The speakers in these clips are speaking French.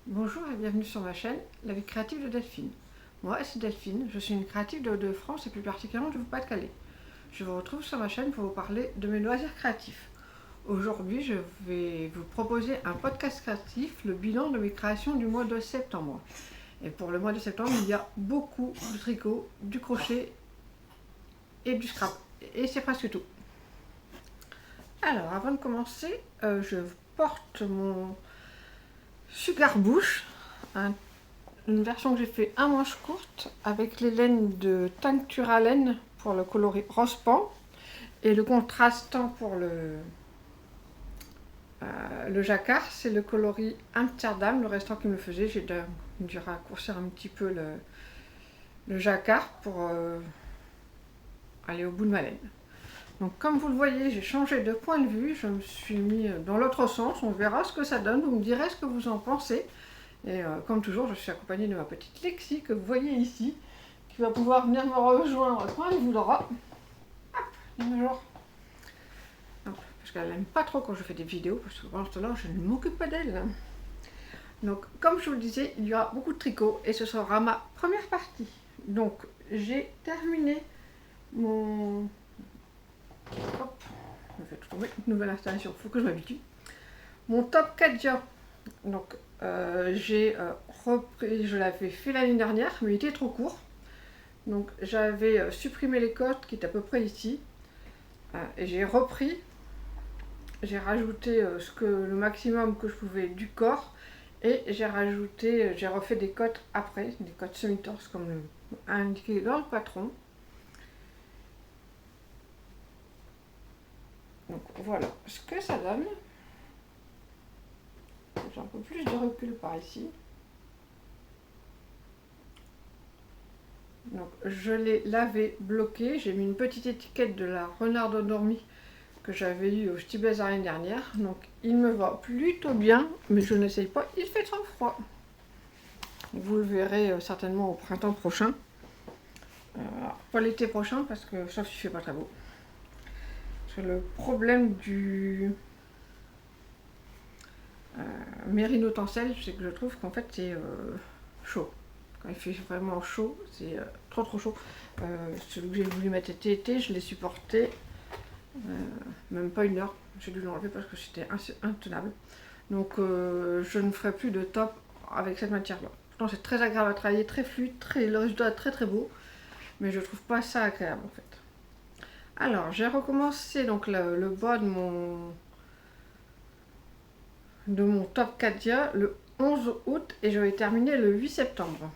Bonjour et bienvenue sur ma chaîne, La vie créative de Delphine. Moi, c'est Delphine, je suis une créative de Hauts-de-France et plus particulièrement du Pas-de-Calais. Je vous retrouve sur ma chaîne pour vous parler de mes loisirs créatifs. Aujourd'hui, je vais vous proposer un podcast créatif, le bilan de mes créations du mois de septembre. Et pour le mois de septembre, il y a beaucoup de tricot, du crochet et du scrap. Et c'est presque tout. Alors, avant de commencer, je porte mon Sugar Bush, une version que j'ai fait un manche courte avec les laines de Tinctura Laine pour le coloris rose pan et le contrastant pour le jacquard, c'est le coloris Amsterdam, le restant qu'il me faisait. J'ai dû raccourcir un petit peu le jacquard pour aller au bout de ma laine. Donc comme vous le voyez, j'ai changé de point de vue, je me suis mis dans l'autre sens, on verra ce que ça donne, vous me direz ce que vous en pensez. Et comme toujours, je suis accompagnée de ma petite Lexi que vous voyez ici, qui va pouvoir venir me rejoindre quand elle voudra. Hop, bonjour. Parce qu'elle n'aime pas trop quand je fais des vidéos, parce que pendant ce temps-là, je ne m'occupe pas d'elle. Donc, comme je vous le disais, il y aura beaucoup de tricot et ce sera ma première partie. Donc, j'ai terminé mon... Hop, je me fais tout tomber, une nouvelle installation, il faut que je m'habitue. Mon top Kadia. Donc, j'ai repris, je l'avais fait l'année dernière, mais il était trop court. Donc, j'avais supprimé les côtes qui étaient à peu près ici. Et j'ai repris, j'ai rajouté le maximum que je pouvais du corps. Et j'ai refait des côtes après, des côtes semi-torse comme indiqué dans le patron. Donc voilà ce que ça donne. J'ai un peu plus de recul par ici. Donc je l'ai lavé, bloqué. J'ai mis une petite étiquette de la renarde endormie que j'avais eu au Stibez l'année dernière. Donc il me va plutôt bien, mais je n'essaye pas, il fait trop froid. Vous le verrez certainement au printemps prochain. Pas l'été prochain, parce que sauf s'il fait pas très beau. Parce que le problème du Mérino Tencel, c'est que je trouve qu'en fait c'est chaud. Quand il fait vraiment chaud, c'est trop chaud. Celui que j'ai voulu mettre été, je l'ai supporté même pas une heure. J'ai dû l'enlever parce que c'était intenable. Donc je ne ferai plus de top avec cette matière-là. Pourtant c'est très agréable à travailler, très fluide, le résultat est très beau, mais je trouve pas ça agréable en fait. Alors j'ai recommencé donc le bas de mon top Kadia le 11 août et je vais terminer le 8 septembre.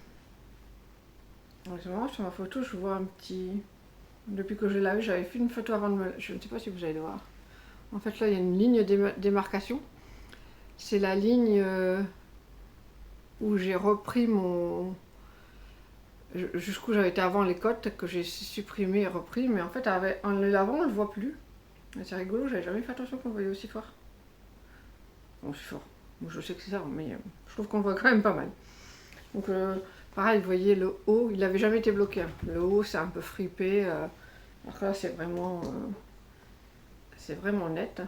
Donc, c'est marrant, sur ma photo je vois un petit... Depuis que je l'ai lavé, j'avais fait une photo avant de me... Je ne sais pas si vous allez le voir. En fait là il y a une ligne de démarcation. C'est la ligne où j'ai repris mon... Jusqu'où j'avais été avant les côtes, que j'ai supprimé et repris. Mais en fait en le lavant on ne le voit plus. C'est rigolo, j'avais jamais fait attention qu'on voyait aussi fort. Bon c'est fort. Bon, je sais que c'est ça, mais je trouve qu'on le voit quand même pas mal. Donc pareil, vous voyez le haut, il n'avait jamais été bloqué. Hein. Le haut c'est un peu fripé. Alors que là c'est vraiment net.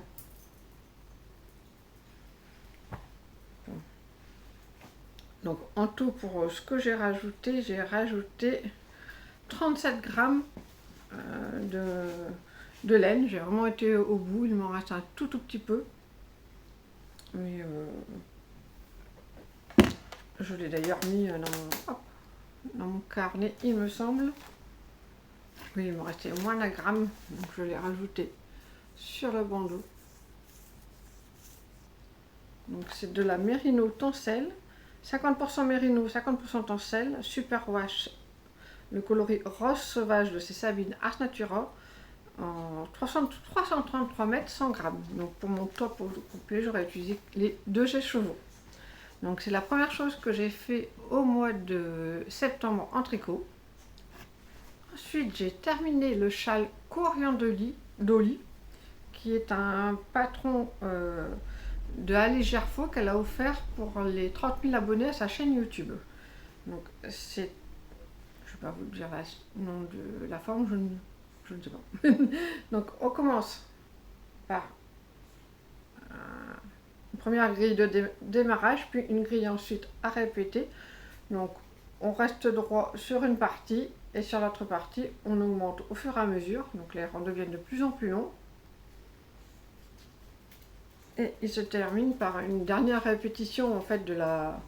Donc en tout pour ce que j'ai rajouté 37 grammes de laine. J'ai vraiment été au bout, il m'en reste un tout petit peu. Mais je l'ai d'ailleurs mis dans mon carnet, il me semble. Oui, il me restait moins d'un gramme, donc je l'ai rajouté sur le bandeau. Donc c'est de la Mérino Tencel, 50% Mérino, 50% Tencel, Super Wash, le coloris rose sauvage de chez Sabine Ars Natura, en 333 mètres, 100 grammes. Donc pour mon top au complet, j'aurais utilisé les 2 chevaux. Donc c'est la première chose que j'ai fait au mois de septembre en tricot. Ensuite, j'ai terminé le châle Coriandre d'Oli, qui est un patron de Ali Gerfo qu'elle a offert pour les 30 000 abonnés à sa chaîne YouTube. Donc c'est, je ne vais pas vous dire le nom de la forme, je ne sais pas. Donc on commence par première grille de démarrage, puis une grille ensuite à répéter. Donc on reste droit sur une partie et sur l'autre partie on augmente au fur et à mesure, donc les rangs deviennent de plus en plus longs. Et il se termine par une dernière répétition en fait de la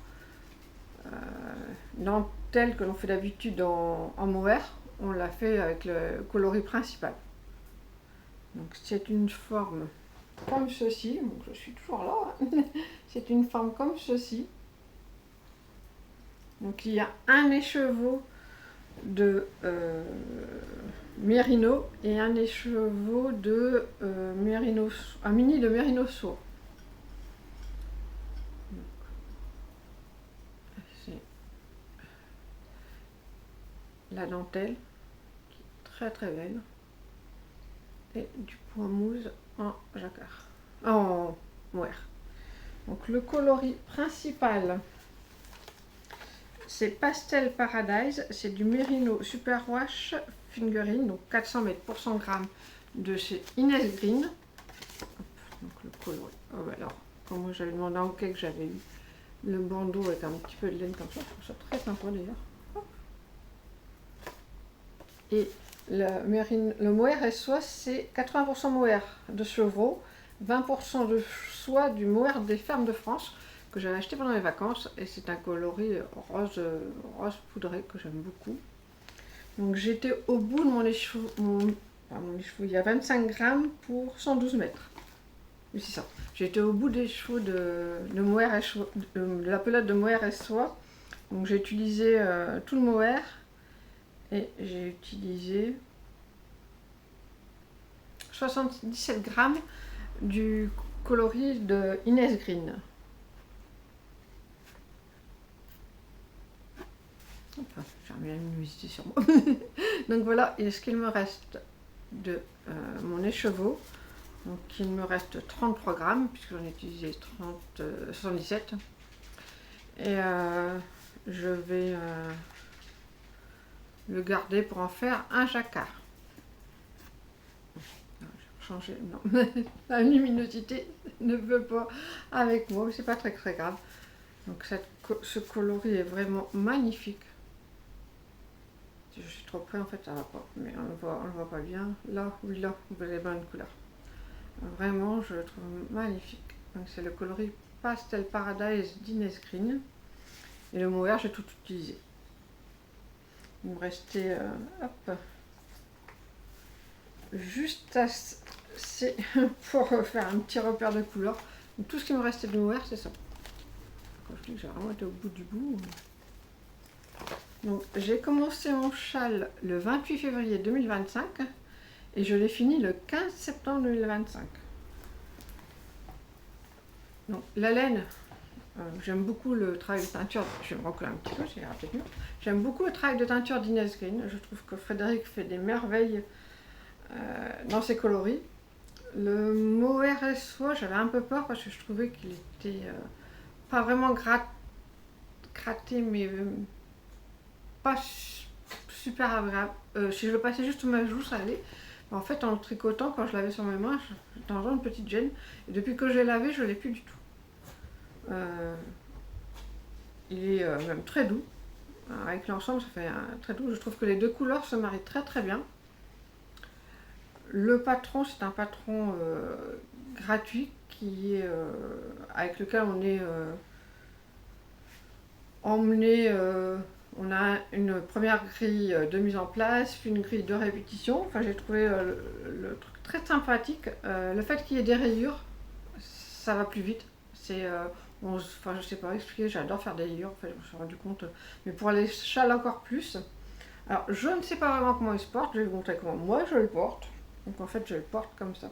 dentelle que l'on fait d'habitude en mohair. On l'a fait avec le coloris principal. Donc c'est une forme comme ceci, donc je suis toujours là, c'est une forme comme ceci. Donc il y a un écheveau de mérino et un écheveau de mérino, un mini de mérino sourd. C'est la dentelle qui est très très belle et du point mousse en jacquard, en mohair. Donc le coloris principal, c'est Pastel Paradise, c'est du Merino Superwash Fingering, donc 400 mètres pour 100 grammes de chez Inès Green. Donc le coloris, oh bah alors, quand moi j'avais demandé en que j'avais eu le bandeau avec un petit peu de laine comme ça, je trouve ça très sympa d'ailleurs. Et le mohair et soie, c'est 80% mohair de chevreau, 20% de soie du mohair des fermes de France, que j'avais acheté pendant les vacances, et c'est un coloris rose poudré que j'aime beaucoup. Donc j'étais au bout de mon écheveau, il y a 25 grammes pour 112 mètres. Oui, c'est ça. J'étais au bout des chevaux de mohair et de la pelote de mohair et soie. Donc j'ai utilisé tout le mohair et j'ai utilisé 77 grammes du coloris de Inès Green. Enfin, j'ai remis la luminosité sur moi. Donc voilà, et ce qu'il me reste de mon écheveau, donc il me reste 33 grammes, puisque j'en ai utilisé 77. Et je vais le garder pour en faire un jacquard. Changer, non, la luminosité ne veut pas avec moi, c'est pas très grave. Donc ce coloris est vraiment magnifique. Si je suis trop près, en fait, ça va pas. Mais on le voit pas bien. Là, oui, là, vous avez bien une couleur. Vraiment, je le trouve magnifique. Donc c'est le coloris Pastel Paradise d'Inès Green. Et le mohair, j'ai tout utilisé. Il me restait, hop, juste assez pour faire un petit repère de couleur. Donc, tout ce qui me restait de mohair, c'est ça. Quand je dis que j'ai vraiment été au bout du bout. Donc j'ai commencé mon châle le 28 février 2025 et je l'ai fini le 15 septembre 2025. Donc la laine, j'aime beaucoup le travail de teinture, je vais me recoller un petit peu, j'ai raté mieux. J'aime beaucoup le travail de teinture d'Inès Green, je trouve que Frédéric fait des merveilles dans ses coloris. Le mohair et soie, j'avais un peu peur parce que je trouvais qu'il était pas vraiment gratté, mais pas super agréable. Si je le passais juste sous ma joue, ça allait. Mais en fait, en le tricotant, quand je l'avais sur mes mains, j'étais en une petite gêne. Et depuis que je l'ai lavé, je ne l'ai plus du tout. Il est même très doux. Avec l'ensemble, ça fait très doux. Je trouve que les deux couleurs se marient très très bien. Le patron, c'est un patron gratuit qui est, avec lequel on est emmené. On a une première grille de mise en place, puis une grille de répétition. Enfin, j'ai trouvé le truc très sympathique. Le fait qu'il y ait des rayures, ça va plus vite. C'est, enfin, je sais pas expliquer, j'adore faire des rayures, en fait, je me suis rendu compte. Mais pour les châles encore plus. Alors, je ne sais pas vraiment comment il se porte, je vais vous montrer comment moi je le porte. Donc en fait, je le porte comme ça.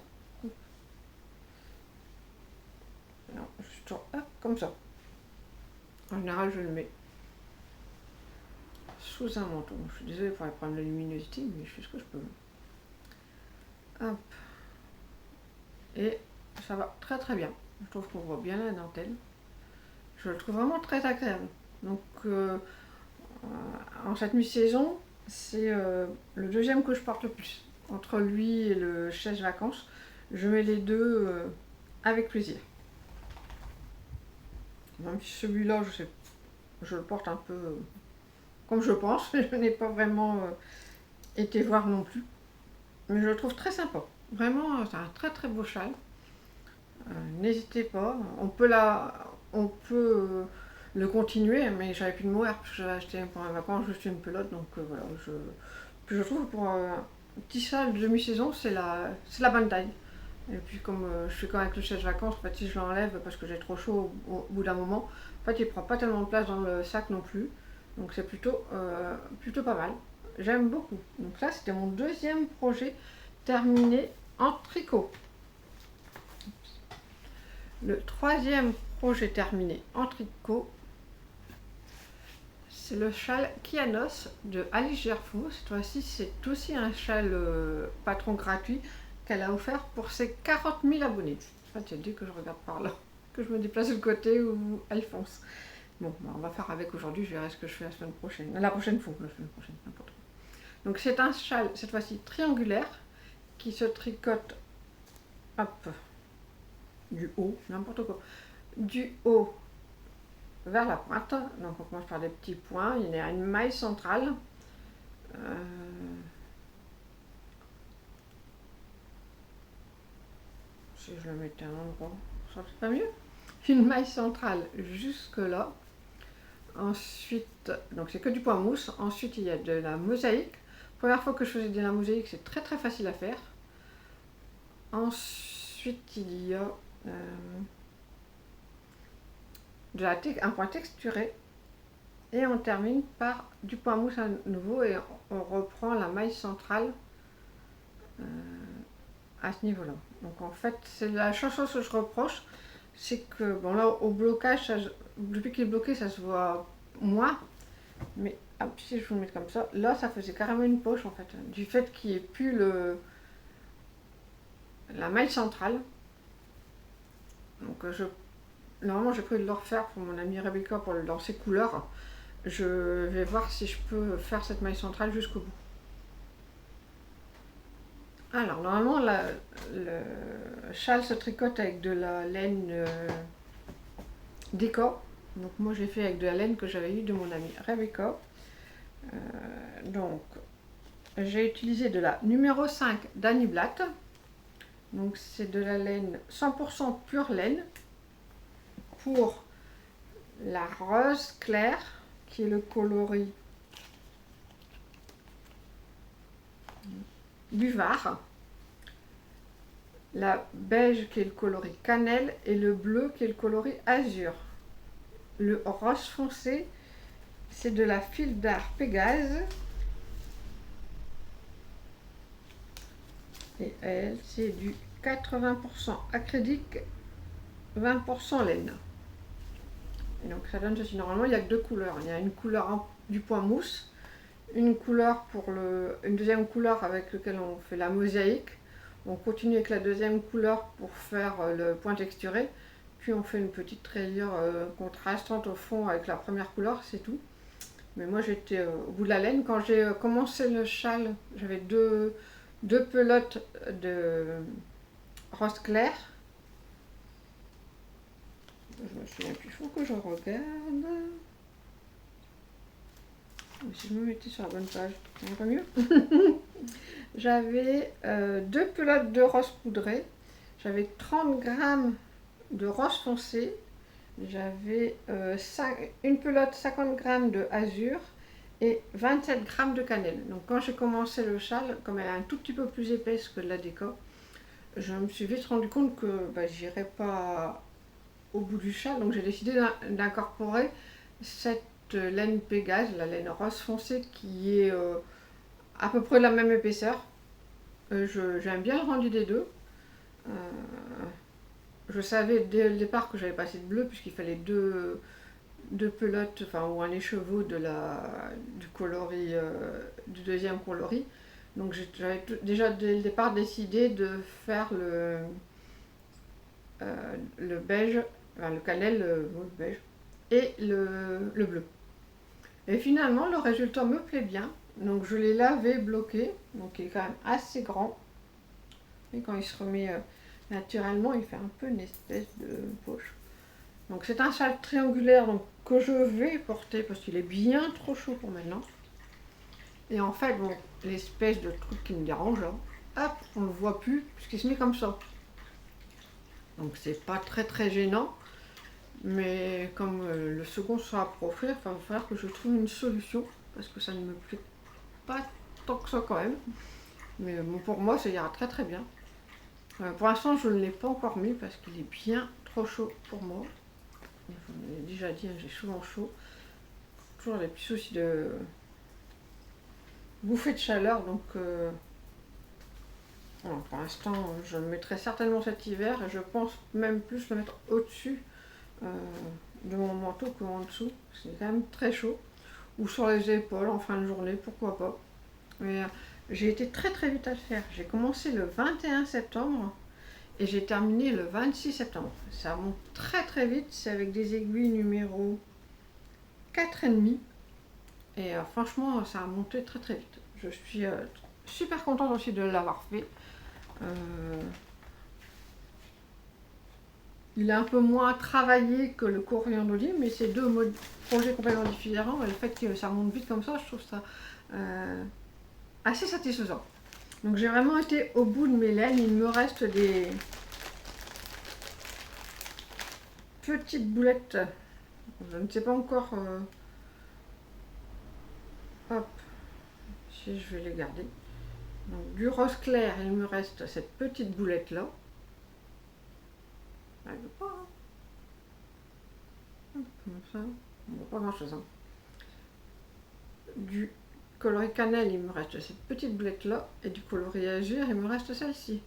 Non, je suis toujours comme ça. En général, je le mets sous un manteau. Je suis désolée pour les problèmes de luminosité, mais je fais ce que je peux. Hop. Et ça va très très bien. Je trouve qu'on voit bien la dentelle. Je le trouve vraiment très agréable. Donc en cette mi-saison, c'est le deuxième que je porte le plus. Entre lui et le chaise vacances, je mets les deux avec plaisir. Même si celui-là, je le porte un peu comme je pense. Je n'ai pas vraiment été voir non plus. Mais je le trouve très sympa. Vraiment, c'est un très très beau châle. N'hésitez pas. On peut le continuer, mais j'avais plus de mohair parce que j'avais acheté pour mes vacances juste une pelote. Donc voilà. Puis je trouve pour un petit châle de demi-saison, c'est la bonne taille. Et puis comme je fais quand même avec le chèque vacances, en fait, si je l'enlève parce que j'ai trop chaud au bout d'un moment, en fait il prend pas tellement de place dans le sac non plus. Donc c'est plutôt pas mal. J'aime beaucoup. Donc là c'était mon deuxième projet terminé en tricot. Le troisième projet terminé en tricot, c'est le châle Kianos de Alice Gerfaut. Cette fois-ci c'est aussi un châle patron gratuit qu'elle a offert pour ses 40 000 abonnés. En fait, j'ai dit que je regarde par là, que je me déplace de côté où elle fonce. Bon, on va faire avec aujourd'hui, je verrai ce que je fais la semaine prochaine. La prochaine fois, n'importe quoi. Donc c'est un châle, cette fois-ci triangulaire, qui se tricote, hop, du haut, n'importe quoi, du haut vers la pointe. Donc on commence par des petits points, il y a une maille centrale. Si je le mettais à un endroit, ça serait pas mieux. Une maille centrale jusque là. Ensuite, donc c'est que du point mousse. Ensuite, il y a de la mosaïque. Première fois que je faisais de la mosaïque, c'est très très facile à faire. Ensuite, il y a un point texturé. Et on termine par du point mousse à nouveau et on reprend la maille centrale à ce niveau-là. Donc en fait, c'est la chose que je reproche, c'est que, bon là, au blocage, depuis qu'il est bloqué, ça se voit moins. Mais hop, si je vous le mets comme ça, là, ça faisait carrément une poche en fait, du fait qu'il n'y ait plus la maille centrale. Donc normalement, j'ai prévu de le refaire pour mon amie Rebecca dans ses couleurs. Je vais voir si je peux faire cette maille centrale jusqu'au bout. Alors, normalement, le châle se tricote avec de la laine déco. Donc, moi, j'ai fait avec de la laine que j'avais eue de mon amie Rebecca. Donc, j'ai utilisé de la numéro 5 d'Annie Blatt. Donc, c'est de la laine 100% pure laine pour la rose claire, qui est le coloris buvard, la beige qui est le coloris cannelle et le bleu qui est le coloris azur. Le rose foncé, c'est de la fil d'art Pégase et elle, c'est du 80% acrylique, 20% laine. Et donc ça donne ceci. Normalement, il n'y a que deux couleurs. Il y a une couleur du point mousse, une couleur une deuxième couleur avec laquelle on fait la mosaïque. On continue avec la deuxième couleur pour faire le point texturé. Puis on fait une petite rayure contrastante au fond avec la première couleur, c'est tout. Mais moi j'étais au bout de la laine. Quand j'ai commencé le châle, j'avais deux pelotes de rose clair. Je me souviens plus, il faut que je regarde. Si je me mettais sur la bonne page, ça va pas mieux. J'avais deux pelotes de rose poudré. J'avais 30 grammes de rose foncé. J'avais une pelote 50 grammes de azur et 27 grammes de cannelle. Donc quand j'ai commencé le châle, comme elle est un tout petit peu plus épaisse que la déco, je me suis vite rendu compte que j'irais pas au bout du châle. Donc j'ai décidé d'incorporer cette laine Pégase, la laine rose foncée, qui est à peu près de la même épaisseur. J'aime bien le rendu des deux. Je savais dès le départ que j'avais pas assez de bleu puisqu'il fallait deux pelotes, ou un écheveau du coloris, du deuxième coloris. Donc j'avais déjà dès le départ décidé de faire le beige, le cannelle, le beige et le bleu. Et finalement le résultat me plaît bien. Donc je l'ai lavé, bloqué, donc il est quand même assez grand. Et quand il se remet naturellement, il fait un peu une espèce de poche. Donc c'est un châle triangulaire donc, que je vais porter parce qu'il est bien trop chaud pour maintenant. Et en fait, bon, l'espèce de truc qui me dérange là, hop, on ne le voit plus puisqu'il se met comme ça. Donc c'est pas très gênant. Mais comme le second sera pour offrir, il va falloir que je trouve une solution parce que ça ne me plaît pas tant que ça quand même. Mais bon, pour moi, ça ira très bien. Pour l'instant, je ne l'ai pas encore mis parce qu'il est bien trop chaud pour moi. Je vous l'ai déjà dit, hein, j'ai souvent chaud. Toujours des petits soucis de bouffée de chaleur. Donc, voilà, pour l'instant, je le mettrai certainement cet hiver. Et je pense même plus le mettre au-dessus de mon manteau qu'en dessous. C'est quand même très chaud. Ou sur les épaules en fin de journée, pourquoi pas. Mais j'ai été très vite à le faire. J'ai commencé le 21 septembre et j'ai terminé le 26 septembre. Ça monte très vite. C'est avec des aiguilles numéro 4,5. Et franchement, ça a monté très vite. Je suis super contente aussi de l'avoir fait. Il est un peu moins travaillé que le coriandre d'olive, mais c'est deux projets complètement différents. Et le fait que ça monte vite comme ça, je trouve ça assez satisfaisant. Donc j'ai vraiment été au bout de mes laines. Il me reste des petites boulettes. Je ne sais pas encore hop, si je vais les garder. Donc du rose clair, il me reste cette petite boulette là. Elle veut pas. Comme ça. Bon, pas grand chose. Hein. Du coloris cannelle, il me reste cette petite boulette là. Et du coloris azur, il me reste celle-ci.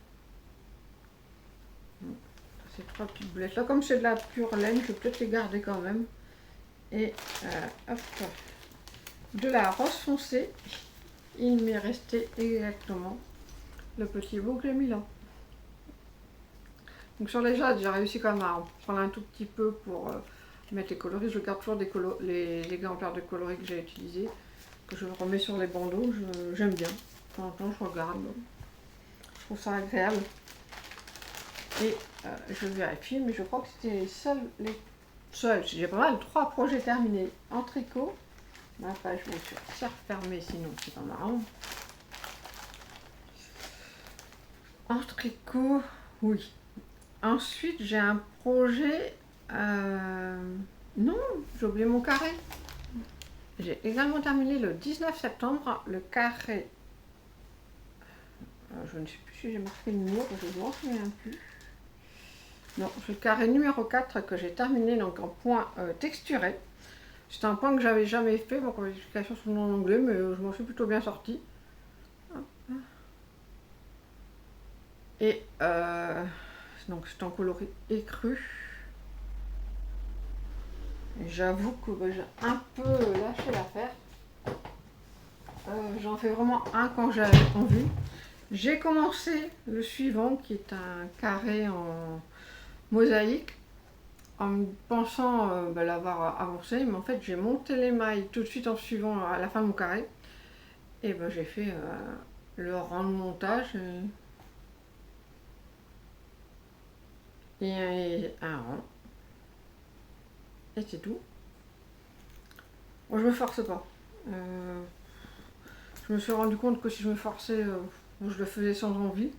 Ces trois petites boulettes là. Comme c'est de la pure laine, je vais peut-être les garder quand même. Et hop. De la rose foncée, il m'est resté exactement le petit bout que j'ai mis là. Donc sur les jades, j'ai réussi quand même à en prendre un tout petit peu pour mettre les coloris. Je garde toujours les exemplaires de coloris que j'ai utilisés, que je remets sur les bandeaux. J'aime bien. De temps en temps, je regarde. Je trouve ça agréable. Et je vérifie, mais je crois que c'était les seuls. J'ai pas mal, 3 projets terminés en tricot. Ma page, bien sûr, c'est refermé, sinon c'est pas marrant. En tricot, oui. Ensuite, j'ai un projet... Non, j'ai oublié mon carré. J'ai également terminé le 19 septembre le carré. Je ne sais plus si j'ai marqué le numéro, je ne m'en souviens plus. Non, c'est le carré numéro 4 que j'ai terminé donc en point texturé. C'est un point que j'avais jamais fait, donc l'explication sont en anglais, mais je m'en suis plutôt bien sortie. Et donc c'est en coloris écru. J'avoue que j'ai un peu lâché l'affaire. J'en fais vraiment un quand j'ai envie. J'ai commencé le suivant qui est un carré en mosaïque en pensant l'avoir avancé, mais en fait j'ai monté les mailles tout de suite en suivant à la fin de mon carré. Et j'ai fait le rang de montage et un rang. Et c'est tout. Bon, je me force pas. Je me suis rendu compte que si je me forçais, je le faisais sans envie.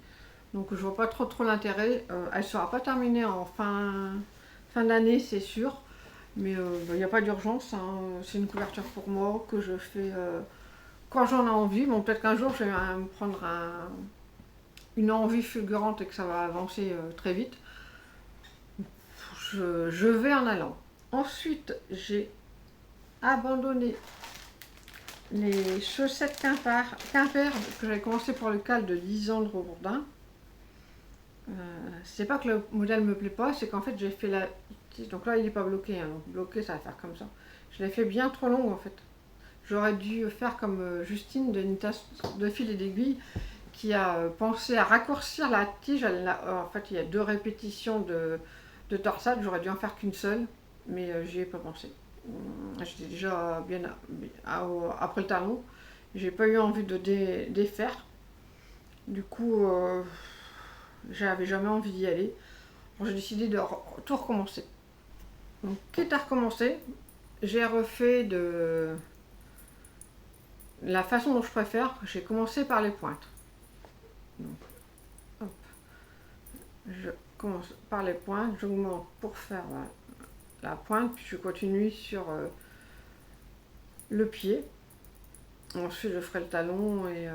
Donc je vois pas trop l'intérêt. Elle sera pas terminée en fin d'année, c'est sûr. Mais il n'y a pas d'urgence. Hein. C'est une couverture pour moi que je fais quand j'en ai envie. Bon, peut-être qu'un jour je vais me prendre une envie fulgurante et que ça va avancer très vite. Je vais en allant. Ensuite, j'ai abandonné les chaussettes Quimper que j'avais commencé pour le cal de Lisandre Bourdin. C'est pas que le modèle me plaît pas, c'est qu'en fait j'ai fait la... Donc là il n'est pas bloqué, hein, donc bloqué ça va faire comme ça. Je l'ai fait bien trop long en fait. J'aurais dû faire comme Justine de Nitas de fil et d'aiguille qui a pensé à raccourcir la tige. En fait il y a 2 répétitions de torsade, j'aurais dû en faire qu'une seule, mais j'y ai pas pensé. J'étais déjà bien après le talon, j'ai pas eu envie de défaire. Du coup, j'avais jamais envie d'y aller. J'ai décidé de tout recommencer. Donc, quitte à recommencer, j'ai refait de la façon dont je préfère. J'ai commencé par les pointes. Donc, hop, je commence par les pointes, j'augmente pour faire la pointe, puis je continue sur le pied. Ensuite, je ferai le talon et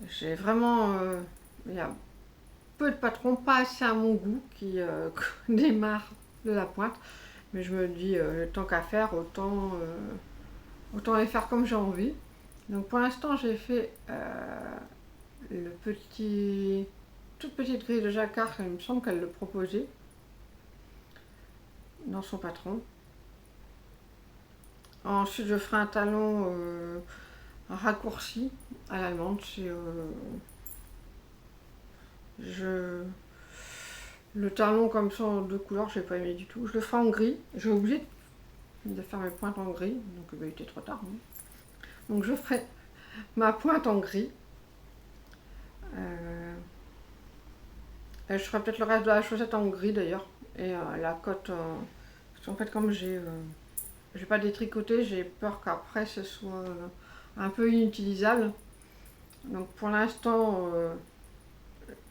j'ai vraiment... il y a peu de patrons, pas assez à mon goût, qui démarrent de la pointe. Mais je me dis, tant qu'à faire, autant les faire comme j'ai envie. Donc pour l'instant, j'ai fait toute petite grille de jacquard, il me semble qu'elle le proposait dans son patron. Ensuite, je ferai un talon raccourci à l'allemande. Le talon comme ça en deux couleurs, je n'ai pas aimé du tout. Je le ferai en gris. J'ai oublié de faire mes pointes en gris, donc il était trop tard. Hein. Donc je ferai ma pointe en gris. Et je ferai peut-être le reste de la chaussette en gris d'ailleurs. Et la cote, parce qu'en fait comme j'ai pas détricoté, j'ai peur qu'après ce soit un peu inutilisable. Donc pour l'instant,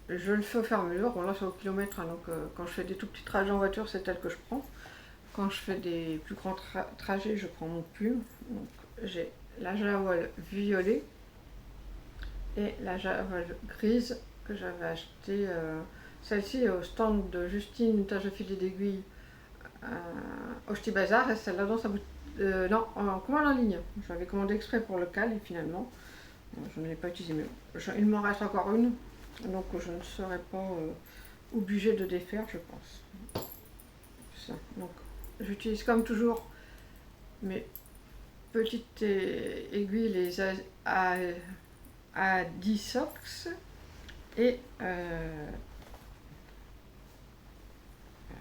je le fais au fur et à mesure. Bon là c'est au kilomètre, hein, donc quand je fais des tout petits trajets en voiture, c'est tel que je prends. Quand je fais des plus grands trajets, je prends mon plume. Donc j'ai la javole violet et la javole grise que j'avais acheté. Celle-ci au stand de Justine, une tâche de filet d'aiguille au Ch'ti Bazar, et celle-là dans sa boutique. Non, en commande en ligne. J'avais commandé exprès pour le cal et finalement, je ne l'ai pas utilisé. Mais il m'en reste encore une, donc je ne serai pas obligée de défaire, je pense. Ça. Donc j'utilise comme toujours mes petites aiguilles, les à 10 socks et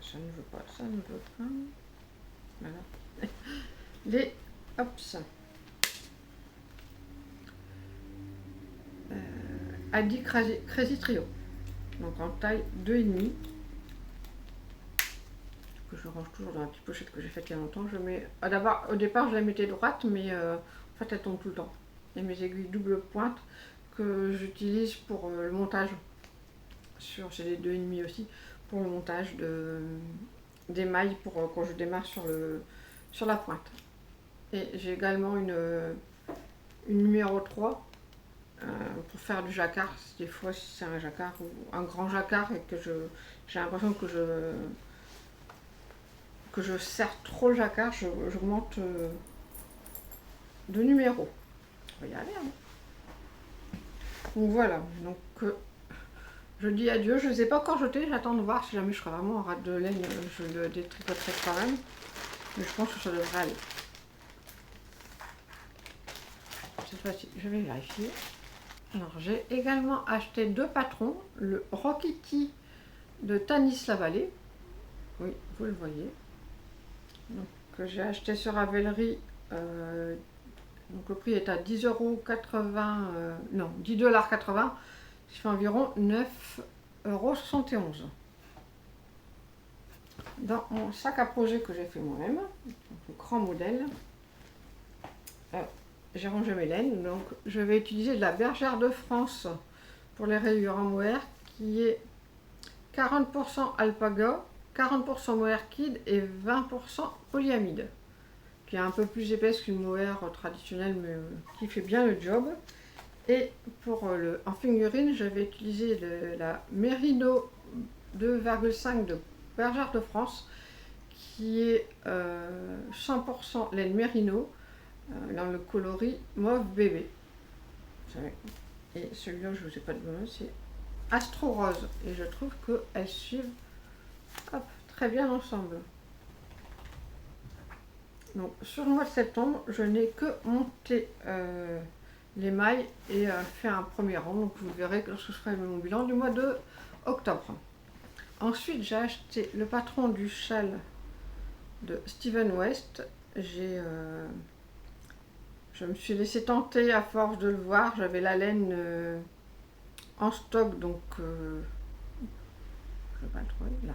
ça ne veut pas, ça ne veut pas. Voilà. Les hops. Adi Crazy Trio. Donc en taille 2,5. Que je range toujours dans la petite pochette que j'ai faite il y a longtemps. Je mets. D'abord, au départ, je la mettais droite, mais en fait, elle tombe tout le temps. Et mes aiguilles double pointe que j'utilise pour le montage. J'ai les 2,5 aussi. Pour le montage des mailles pour quand je démarre sur la pointe. Et j'ai également une numéro 3 pour faire du jacquard. Des fois, si c'est un jacquard ou un grand jacquard et que j'ai l'impression que je serre trop le jacquard, j'augmente de numéro. On va y aller. Hein. Donc voilà. Donc je dis adieu. Je ne les ai pas encore jetés. J'attends de voir si jamais je serai vraiment en rate de laine. Je le détricoterai quand même. Mais je pense que ça devrait aller. Cette fois-ci, je vais vérifier. Alors, j'ai également acheté 2 patrons. Le Rokiti de Tanis Lavallée. Oui, vous le voyez. Donc, que j'ai acheté sur Ravelry. Donc, le prix est à 10,80 €. Non, 10,80 $. Ce qui fait environ 9,71 €. Dans mon sac à projet que j'ai fait moi-même, le grand modèle, j'ai rangé mes laines. Donc je vais utiliser de la Bergère de France pour les rayures en mohair, qui est 40% alpaga, 40% mohair kid et 20% polyamide, qui est un peu plus épaisse qu'une mohair traditionnelle, mais qui fait bien le job. Et pour en figurine, je vais utiliser la Merino 2,5 de Bergère de France, qui est 100% laine Merino, dans le coloris mauve bébé. Et celui-là, je ne vous ai pas donné, c'est Astro Rose. Et je trouve qu'elles suivent très bien ensemble. Donc sur le mois de septembre, je n'ai que monté les mailles et fait un premier rang. Donc vous verrez lorsque je ferai mon bilan du mois de octobre. Ensuite, j'ai acheté le patron du châle de Steven West. Je me suis laissé tenter à force de le voir. J'avais la laine en stock, donc je vais pas le trouver là.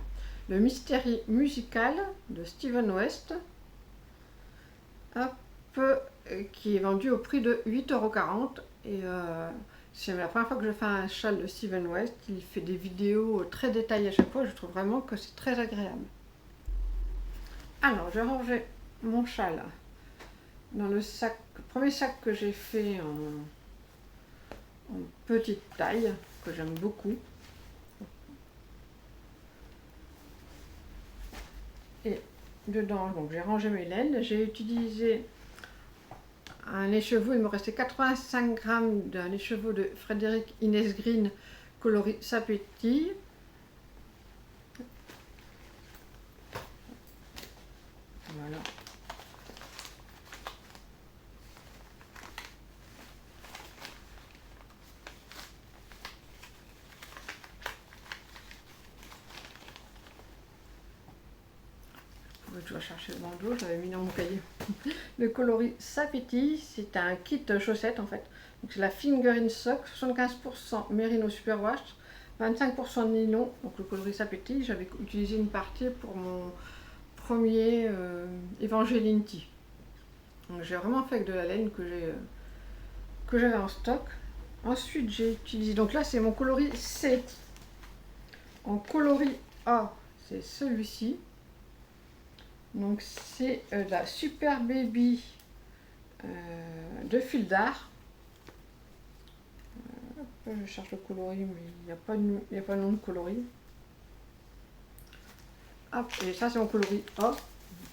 le Mystery Musical de Steven West, hop, qui est vendu au prix de 8,40 €. Et c'est la première fois que je fais un châle de Steven West. Il fait des vidéos très détaillées à chaque fois. Je trouve vraiment que c'est très agréable. Alors, je vais ranger mon châle dans le sac, le premier sac que j'ai fait en petite taille, que j'aime beaucoup. Et dedans, donc j'ai rangé mes laines. J'ai utilisé un écheveau, il me restait 85 grammes d'un écheveau de Frédéric Inès Green coloris Sapeti. Voilà. Je dois chercher le bandeau, j'avais mis dans mon cahier. Le coloris Sapeti, c'est un kit chaussettes en fait. Donc c'est la Fingering Sock, 75% Merino Superwash, 25% de nylon. Donc le coloris Sapeti, j'avais utilisé une partie pour mon premier Evangeline-T. Donc j'ai vraiment fait avec de la laine que j'avais en stock. Ensuite j'ai utilisé, donc là c'est mon coloris C. En coloris A, c'est celui-ci. Donc c'est la Super Baby de fil d'art. Je cherche le coloris, mais il n'y a pas de nom de coloris. Hop, et ça c'est mon coloris A. Donc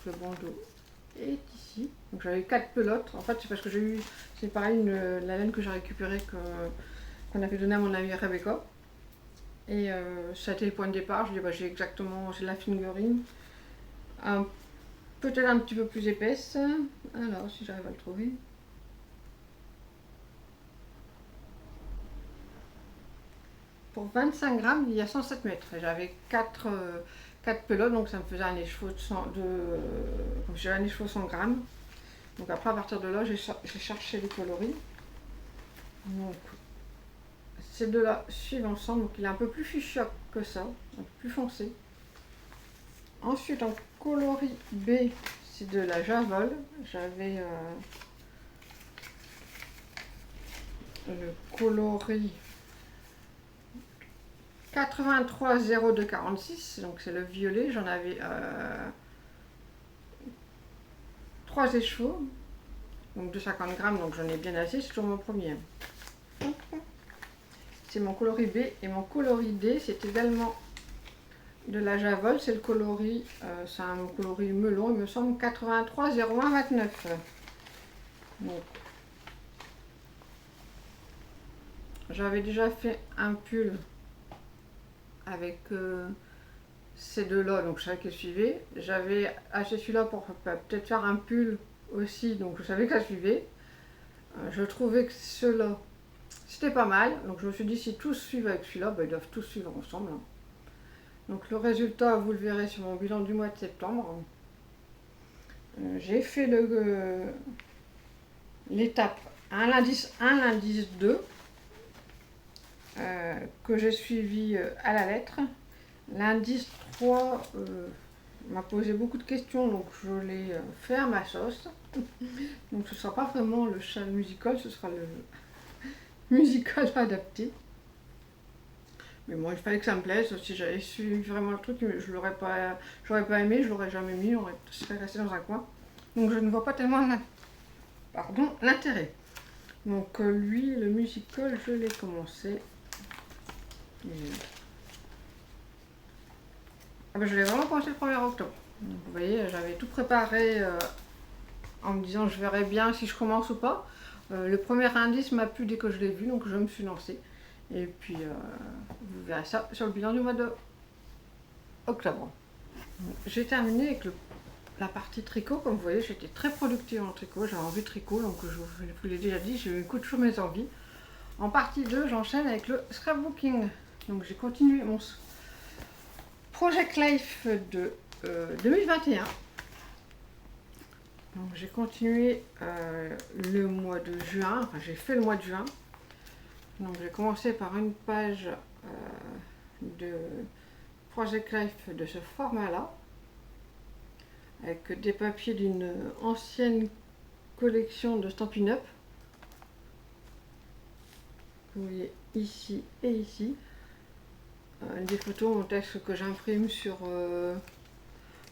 le bandeau est ici. Donc j'avais 4 pelotes. En fait c'est parce que j'ai eu, c'est pareil, la laine que j'ai récupérée qu'on avait donné à mon amie Rebecca. Et ça a été le point de départ. Je dis bah, j'ai exactement, c'est la fingering. Peut-être un petit peu plus épaisse. Alors, si j'arrive à le trouver. Pour 25 grammes, il y a 107 mètres. J'avais 4 pelotes, donc ça me faisait un écheveau comme j'avais un écheveau 100 grammes. Donc après, à partir de là, j'ai cherché les coloris. Donc, ces deux-là suivent ensemble. Donc il est un peu plus fuchsia que ça, un peu plus foncé. Ensuite, en coloris B, c'est de la Javol. J'avais le coloris 830246, donc c'est le violet. J'en avais 3 écheveaux, donc de 50 grammes, donc j'en ai bien assez. C'est toujours mon premier. C'est mon coloris B. Et mon coloris D, c'est également de la Javol, c'est le coloris, c'est un coloris melon, il me semble 830129. Donc, j'avais déjà fait un pull avec ces deux-là, donc je savais qu'elle suivait. J'avais acheté celui-là pour peut-être faire un pull aussi, donc je savais qu'elle suivait. Je trouvais que ceux-là, c'était pas mal, donc je me suis dit si tous suivent avec celui-là, ben, ils doivent tous suivre ensemble. Donc le résultat, vous le verrez sur mon bilan du mois de septembre. J'ai fait l'étape un l'indice 1, l'indice 2, que j'ai suivi à la lettre. L'indice 3 m'a posé beaucoup de questions, donc je l'ai fait à ma sauce. Donc ce ne sera pas vraiment le châle musical, ce sera le musical adapté. Mais moi, il fallait que ça me plaise. Si j'avais su vraiment le truc, je l'aurais pas aimé, je l'aurais jamais mis, on serait resté dans un coin. Donc je ne vois pas tellement l'intérêt. Donc lui, le musical, je l'ai commencé. Je l'ai vraiment commencé le 1er octobre. Donc, vous voyez, j'avais tout préparé en me disant je verrai bien si je commence ou pas. Le premier indice m'a plu dès que je l'ai vu, donc je me suis lancée. Et puis, vous verrez ça sur le bilan du mois d'octobre. J'ai terminé avec la partie tricot. Comme vous voyez, j'étais très productive en tricot. J'avais envie de tricot, donc je vous l'ai déjà dit, j'ai écoute toujours mes envies. En partie 2, j'enchaîne avec le scrapbooking. Donc j'ai continué mon Project Life de 2021. Donc j'ai continué le mois de juin, enfin j'ai fait le mois de juin. Donc j'ai commencé par une page de Project Life de ce format-là, avec des papiers d'une ancienne collection de Stampin' Up. Vous voyez ici et ici. Des photos, mon texte que j'imprime sur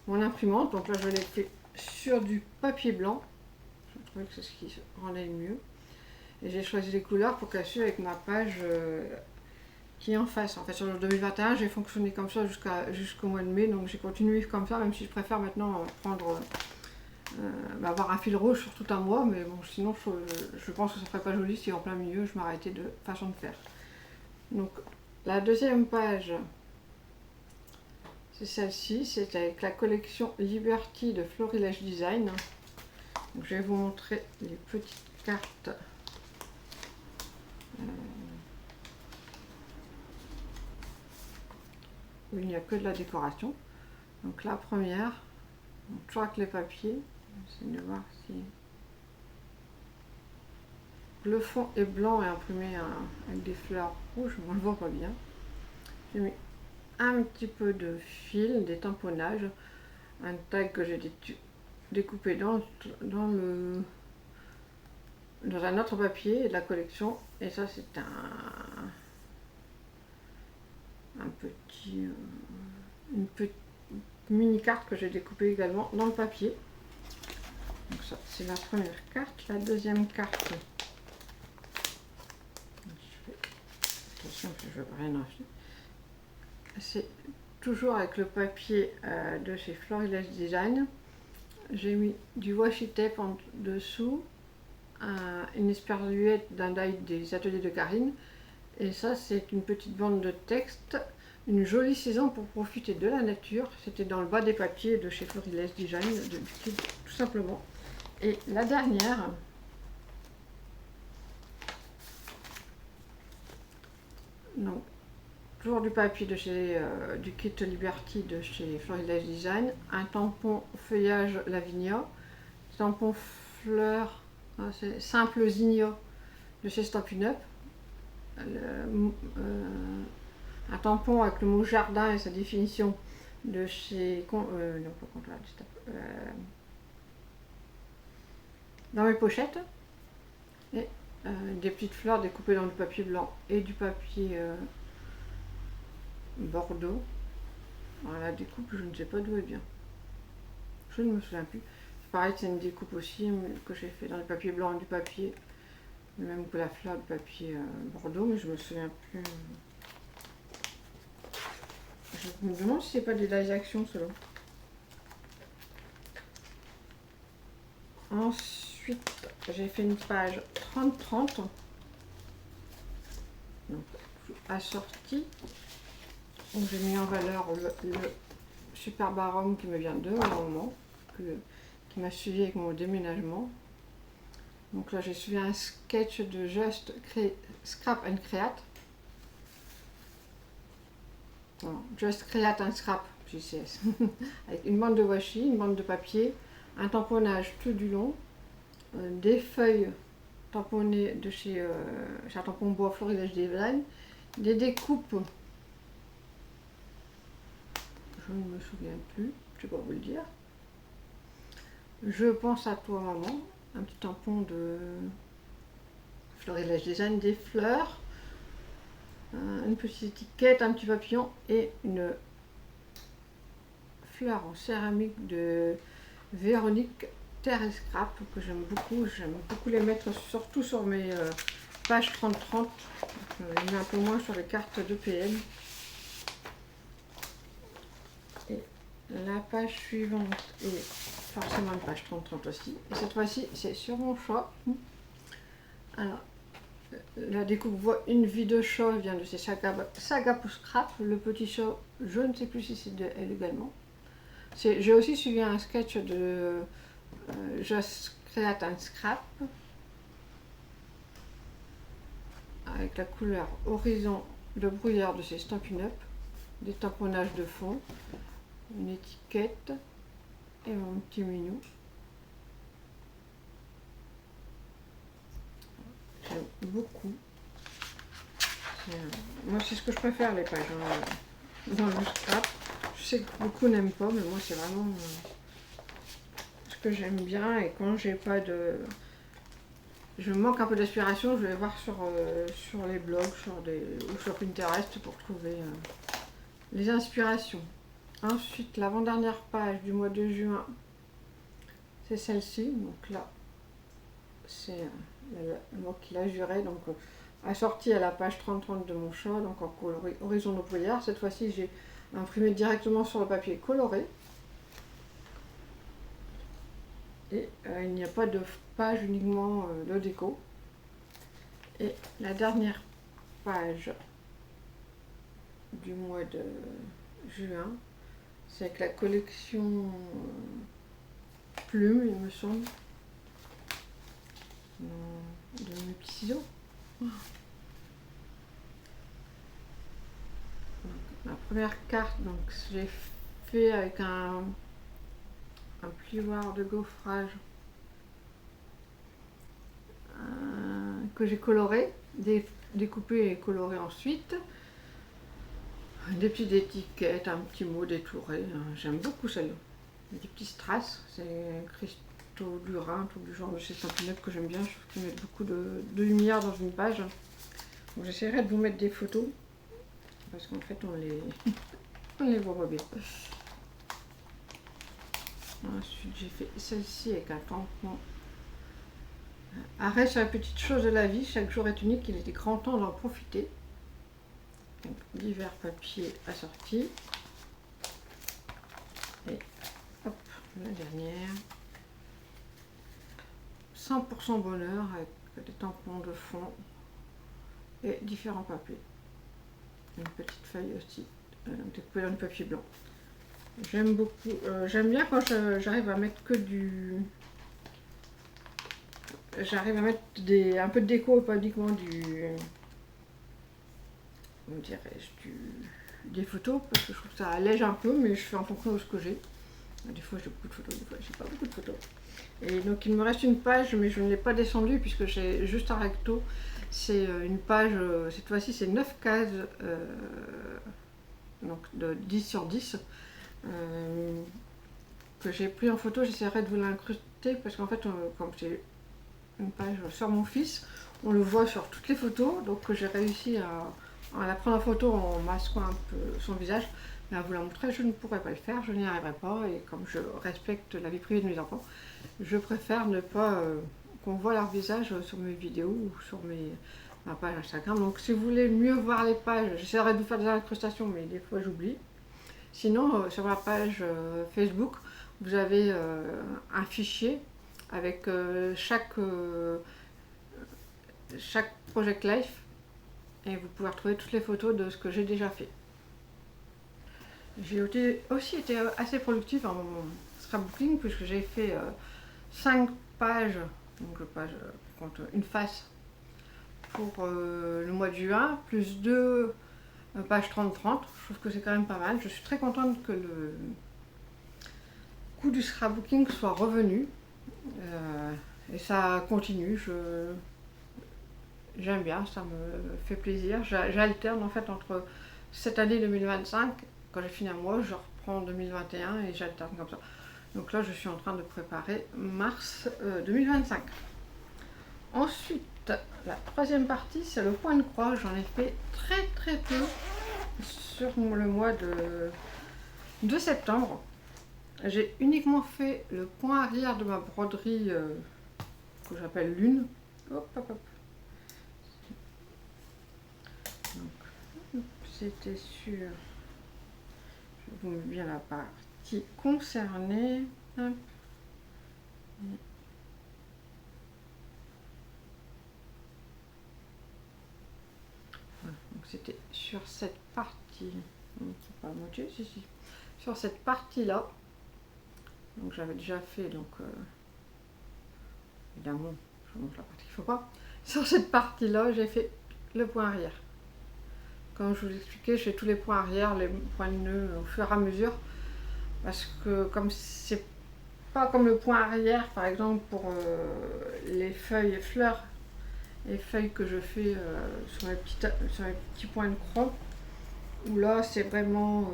mon imprimante. Donc là, je l'ai fait sur du papier blanc. Je trouvais que c'est ce qui rendait le mieux. Et j'ai choisi les couleurs pour qu'elles suivent avec ma page qui est en face. En fait, sur le 2021, j'ai fonctionné comme ça jusqu'au mois de mai. Donc j'ai continué comme ça, même si je préfère maintenant prendre avoir un fil rouge sur tout un mois. Mais bon, sinon, je pense que ça ferait pas joli si en plein milieu, je m'arrêtais de façon de faire. Donc la deuxième page, c'est celle-ci, c'est avec la collection Liberty de Florilège Design. Donc, je vais vous montrer les petites cartes. Où il n'y a que de la décoration. Donc la première, toujours avec les papiers, j'essaie de voir si le fond est blanc et imprimé avec des fleurs rouges, on le voit pas bien. J'ai mis un petit peu de fil, des tamponnages, un tag que j'ai découpé dans un autre papier de la collection. Et ça, c'est une petite mini carte que j'ai découpée également dans le papier. Donc ça, c'est la première carte. La deuxième carte, attention que je veux rien acheter. C'est toujours avec le papier de chez Florilège Design. J'ai mis du washi tape en dessous, une esperluette d'un die des ateliers de Karine. Et ça, c'est une petite bande de texte. Une jolie saison pour profiter de la nature. C'était dans le bas des papiers de chez Florilège Design, tout simplement. Et la dernière, donc, toujours du papier de chez du kit Liberty de chez Florilège Design, un tampon feuillage Lavinia, tampon fleur, c'est simple zinnia de chez Stampin' Up, un tampon avec le mot jardin et sa définition de chez dans mes pochettes, et des petites fleurs découpées dans du papier blanc et du papier bordeaux. Alors, la découpe, je ne sais pas d'où elle vient, je ne me souviens plus. Pareil, c'est une découpe aussi que j'ai fait dans le papier blanc et du papier, le même que la fleur du papier bordeaux, mais je me souviens plus. Je me demande si c'est pas des die action cela. Ensuite, j'ai fait une page 30-30, donc assortie. Donc j'ai mis en valeur le super barum qui me vient de moment, qui m'a suivi avec mon déménagement. Donc là j'ai suivi un sketch de Just Scrap and Create. Non, Just Create and Scrap, JCS. Avec une bande de washi, une bande de papier, un tamponnage tout du long, des feuilles tamponnées de chez un tampon bois Florilège Design, des découpes, je ne me souviens plus, je ne vais pas vous le dire. Je pense à toi maman, un petit tampon de Florilège Design, des fleurs, une petite étiquette, un petit papillon et une fleur en céramique de Véronique Terre et Scrap que j'aime beaucoup les mettre surtout sur mes pages 30-30, mais un peu moins sur les cartes de PM. Et la page suivante est forcément une page 30-30 aussi, et cette fois-ci c'est sur mon chat. Alors la découpe voit une vie de chat vient de ces Saga pour Scrap. Le petit chat, je ne sais plus si c'est de elle également. J'ai aussi suivi un sketch de Just Create and Scrap avec la couleur horizon de brouillard de ces Stampin' Up, des tamponnages de fond, une étiquette et mon petit minou. J'aime beaucoup. Moi, c'est ce que je préfère, les pages. dans le scrap. Je sais que beaucoup n'aiment pas, mais moi c'est vraiment ce que j'aime bien. Et quand j'ai pas de... Je manque un peu d'inspiration, je vais voir sur les blogs ou sur Pinterest pour trouver les inspirations. Ensuite, l'avant-dernière page du mois de juin, c'est celle-ci. Donc là, c'est le mot qui l'a juré. Donc assorti à la page 30-30 de mon chat, donc en coloris horizon de bruyère. Cette fois-ci, j'ai imprimé directement sur le papier coloré. Et il n'y a pas de page, uniquement de déco. Et la dernière page du mois de juin, c'est avec la collection plumes, il me semble, de mes petits ciseaux. Donc, la première carte, donc j'ai fait avec un plioir de gaufrage que j'ai coloré, découpé et coloré ensuite. Des petites étiquettes, un petit mot détouré. J'aime beaucoup celle-là. Des petits strass, c'est cristaux du Rhin, tout du genre de ces champignons que j'aime bien. Je trouve qu'ils mettent beaucoup de lumière dans une page. J'essaierai de vous mettre des photos parce qu'en fait on les voit pas bien. Ensuite j'ai fait celle-ci avec un tampon. Arrêt sur la petite chose de la vie, chaque jour est unique, il était grand temps d'en profiter. Donc, divers papiers assortis. Et hop, la dernière. 100% bonheur avec des tampons de fond et différents papiers. Une petite feuille aussi, découpée dans du papier blanc. J'aime beaucoup, j'aime bien quand j'arrive à mettre que du... J'arrive à mettre un peu de déco, pas uniquement des photos, parce que je trouve que ça allège un peu, mais je fais en fonction de ce que j'ai. Des fois j'ai beaucoup de photos, des fois j'ai pas beaucoup de photos. Et donc il me reste une page, mais je ne l'ai pas descendue puisque j'ai juste un recto. C'est une page, cette fois-ci c'est 9 cases, donc de 10 sur 10, que j'ai pris en photo. J'essaierai de vous l'incruster parce qu'en fait, comme c'est une page sur mon fils, on le voit sur toutes les photos, donc j'ai réussi à la prendre en photo en masquant un peu son visage. Mais à vous la montrer, je ne pourrais pas le faire, je n'y arriverai pas, et comme je respecte la vie privée de mes enfants, je préfère ne pas qu'on voit leur visage sur mes vidéos ou sur ma page Instagram. Donc si vous voulez mieux voir les pages, j'essaierai de vous faire des incrustations, mais des fois j'oublie. Sinon, sur ma page Facebook, vous avez un fichier avec chaque Project Life, et vous pouvez retrouver toutes les photos de ce que j'ai déjà fait. J'ai aussi été assez productive en scrapbooking puisque j'ai fait 5 pages, donc une face pour le mois de juin, plus 2 pages 30-30. Je trouve que c'est quand même pas mal. Je suis très contente que le coût du scrapbooking soit revenu et ça continue. J'aime bien, ça me fait plaisir. J'alterne en fait entre cette année 2025, quand j'ai fini un mois, je reprends 2021 et j'alterne comme ça. Donc là, je suis en train de préparer mars 2025. Ensuite, la troisième partie, c'est le point de croix. J'en ai fait très peu sur le mois de septembre. J'ai uniquement fait le point arrière de ma broderie que j'appelle Lune. Hop, hop, hop. C'était sur, je vous mets bien la partie concernée. Hop. Voilà, donc c'était sur cette partie, c'est pas à moitié, si, sur cette partie là. Donc j'avais déjà fait, donc évidemment, je vous montre la partie qu'il ne faut pas. Sur cette partie là, j'ai fait le point arrière. Comme je vous l'expliquais, je fais tous les points arrière, les points de nœud au fur et à mesure. Parce que comme c'est pas comme le point arrière, par exemple pour les feuilles et fleurs, les feuilles que je fais sur mes petits points de croix, où là c'est vraiment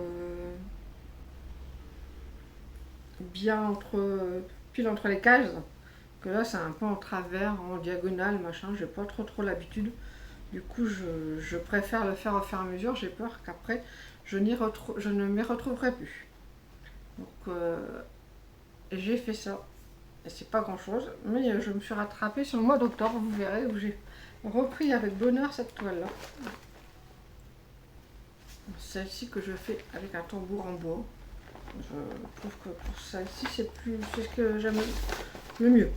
bien pile entre les cases, que là c'est un peu en travers, en diagonale, machin, j'ai pas trop l'habitude. Du coup je préfère le faire au fur et à mesure, j'ai peur qu'après je ne m'y retrouverai plus. Donc j'ai fait ça. Et c'est pas grand chose, mais je me suis rattrapée sur le mois d'octobre, vous verrez, où j'ai repris avec bonheur cette toile là. Celle-ci que je fais avec un tambour en bois. Je trouve que pour celle-ci c'est ce que j'aime le mieux.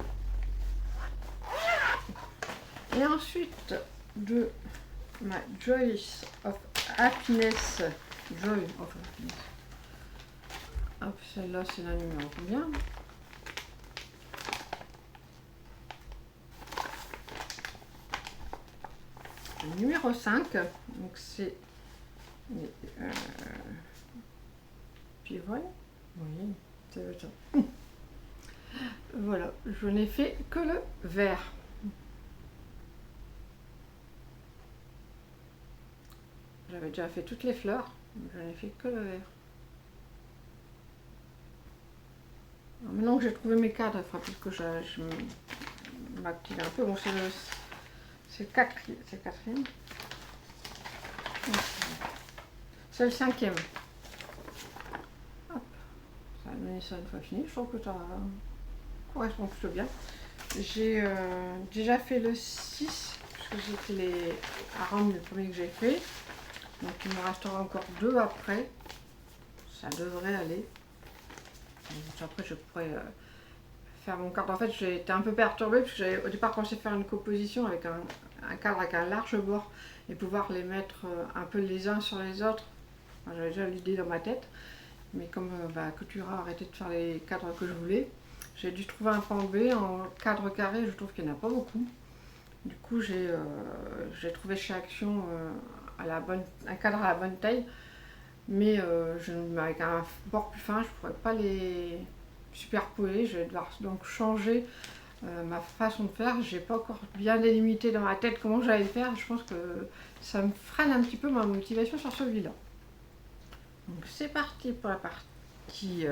Et ensuite de ma Joy of Happiness. Joy of Happiness. Hop, celle-là c'est la numéro combien? Numéro 5, donc c'est puis voilà, oui, c'est ça. Voilà, je n'ai fait que le vert. J'avais déjà fait toutes les fleurs, je n'ai fait que le vert. Alors maintenant que j'ai trouvé mes cadres, il faudra peut-être que je m'active un peu. Bon, c'est le quatrième. C'est le cinquième. Hop. Ça a donné ça une fois fini. Je trouve que ça correspond plutôt bien. J'ai déjà fait le 6, puisque j'ai fait les arômes, le premier que j'ai fait. Donc il me restera encore 2 après. Ça devrait aller. Donc, après je pourrais faire mon cadre. En fait j'ai été un peu perturbée, parce que j'avais au départ pensé faire une composition avec un cadre avec un large bord et pouvoir les mettre un peu les uns sur les autres. Enfin, j'avais déjà l'idée dans ma tête, mais comme Coutura a arrêté de faire les cadres que je voulais, j'ai dû trouver un plan B en cadre carré. Je trouve qu'il n'y en a pas beaucoup. Du coup j'ai trouvé chez Action un cadre à la bonne taille, mais avec un bord plus fin je ne pourrais pas les superposer. Je vais devoir donc changer ma façon de faire. J'ai pas encore bien délimité dans ma tête comment j'allais le faire. Je pense que ça me freine un petit peu ma motivation sur celui-là. Donc c'est parti pour la partie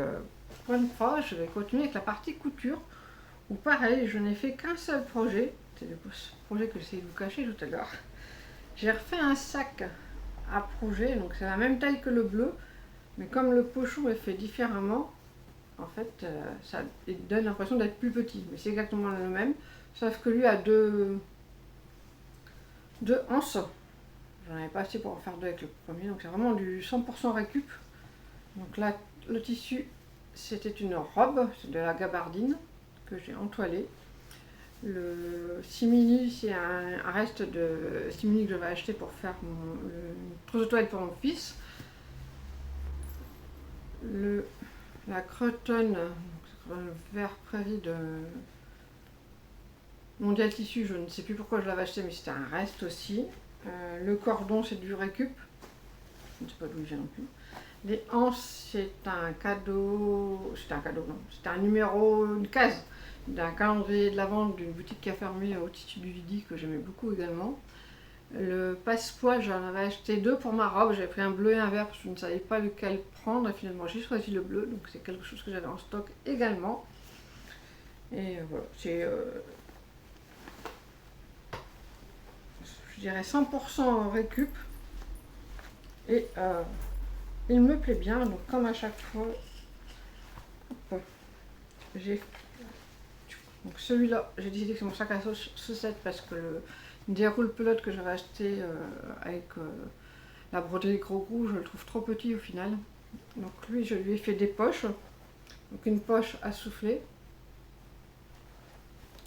point de croix. Je vais continuer avec la partie couture, où pareil, je n'ai fait qu'un seul projet. C'est le projet que j'essayais de vous cacher tout à l'heure. J'ai refait un sac à projet, donc c'est la même taille que le bleu, mais comme le pochon est fait différemment, en fait, ça donne l'impression d'être plus petit, mais c'est exactement le même, sauf que lui a deux anses. J'en avais pas assez pour en faire 2 avec le premier, donc c'est vraiment du 100% récup. Donc là, le tissu, c'était une robe, c'est de la gabardine que j'ai entoilée. Le simili, c'est un reste de simili que j'avais acheté pour faire une trousse de toilette pour mon fils. La cretonne, le vert prairie de Mondial Tissu, je ne sais plus pourquoi je l'avais acheté, mais c'était un reste aussi. Le cordon, c'est du récup, je ne sais pas d'où il vient non plus. Les anses, c'est un cadeau, non, c'était un numéro, une case d'un calendrier de la vente d'une boutique qui a fermé au tissu du Lydie, que j'aimais beaucoup également. Le passepoil, j'en avais acheté 2 pour ma robe. J'avais pris un bleu et un vert parce que je ne savais pas lequel prendre. Et finalement, j'ai choisi le bleu, donc c'est quelque chose que j'avais en stock également. Et voilà, c'est je dirais 100% récup. Et il me plaît bien, donc comme à chaque fois, j'ai donc celui-là, j'ai décidé que c'est mon sac à chaussettes parce que le déroule pelote que j'avais acheté avec la broderie gros goût, je le trouve trop petit au final. Donc lui, je lui ai fait des poches, donc une poche à souffler,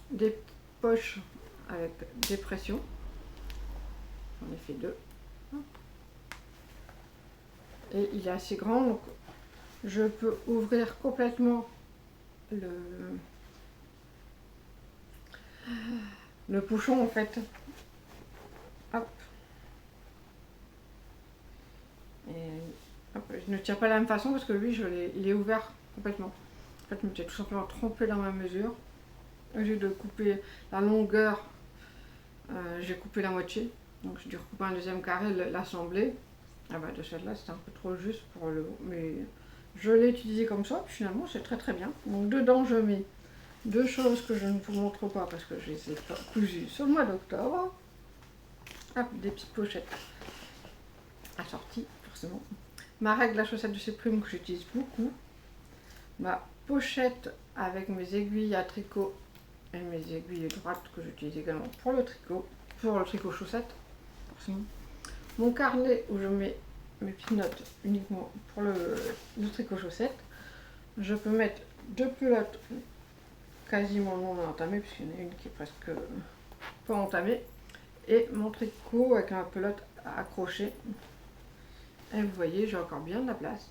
des poches avec des pressions, j'en ai fait 2. Et il est assez grand, donc je peux ouvrir complètement le pochon en fait. Hop. Et hop, je ne tire pas de la même façon parce que lui, il est ouvert complètement. En fait, je me suis tout simplement trompée dans ma mesure. Au lieu de couper la longueur, j'ai coupé la moitié. Donc j'ai dû recouper un deuxième carré, l'assembler. Ah bah de celle-là c'était un peu trop juste pour le haut, mais je l'ai utilisé comme ça, puis finalement c'est très très bien. Donc dedans je mets deux choses que je ne vous montre pas parce que je les ai pas cousues sur le mois d'octobre. Hop, des petites pochettes assorties forcément. Ma règle à chaussettes de chez Prime que j'utilise beaucoup. Ma pochette avec mes aiguilles à tricot et mes aiguilles droites que j'utilise également pour le tricot chaussette forcément. Mon carnet où je mets mes petites notes uniquement pour le tricot chaussette. Je peux mettre deux pelotes quasiment non entamées, puisqu'il y en a une qui est presque pas entamée, et mon tricot avec un pelote accroché. Et vous voyez, j'ai encore bien de la place.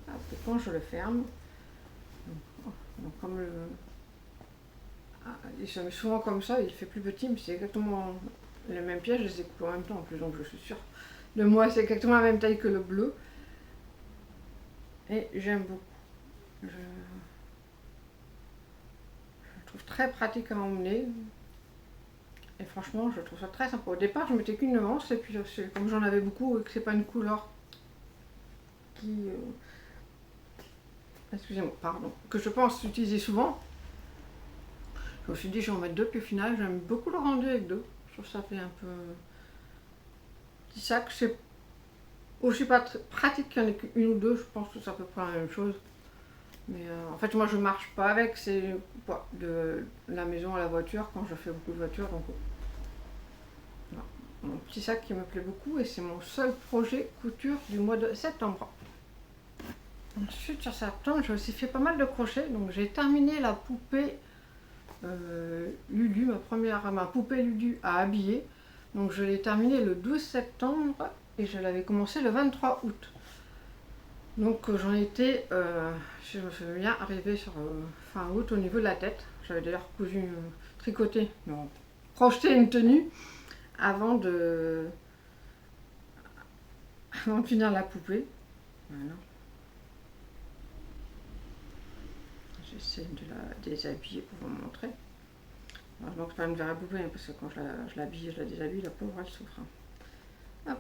Et quand je le ferme, donc comme il se met souvent comme ça, il fait plus petit, mais c'est exactement le même piège, je les ai coupés en même temps en plus, donc je suis sûre de moi, c'est exactement la même taille que le bleu. Et j'aime beaucoup. Je trouve très pratique à emmener. Et franchement, je trouve ça très sympa. Au départ, je mettais qu'une manche, et puis comme j'en avais beaucoup et que c'est pas une couleur qui... excusez-moi, pardon. Que je pense utiliser souvent, je me suis dit, je vais en mettre deux, puis au final, j'aime beaucoup le rendu avec deux. Je trouve que ça fait un peu... petit sac, c'est aussi pas pratique qu'il y en ait qu'une ou deux, je pense que c'est à peu près la même chose. Mais en fait, moi, je marche pas avec, c'est de la maison à la voiture quand je fais beaucoup de voitures. Donc, voilà. Mon petit sac qui me plaît beaucoup et c'est mon seul projet couture du mois de septembre. Ensuite, sur septembre, j'ai aussi fait pas mal de crochets. Donc, j'ai terminé la poupée Lulu, ma poupée Lulu à habiller. Donc, je l'ai terminée le 12 septembre et je l'avais commencé le 23 août. Donc j'en étais, je me souviens bien, arrivée sur fin août au niveau de la tête. J'avais d'ailleurs cousu, tricoté, non, crocheté une tenue avant de finir la poupée. Voilà. J'essaie de la déshabiller pour vous montrer. Alors, donc c'est pas une vraie poupée, hein, parce que quand je l'habille, je la déshabille, la pauvre elle souffre. Hop.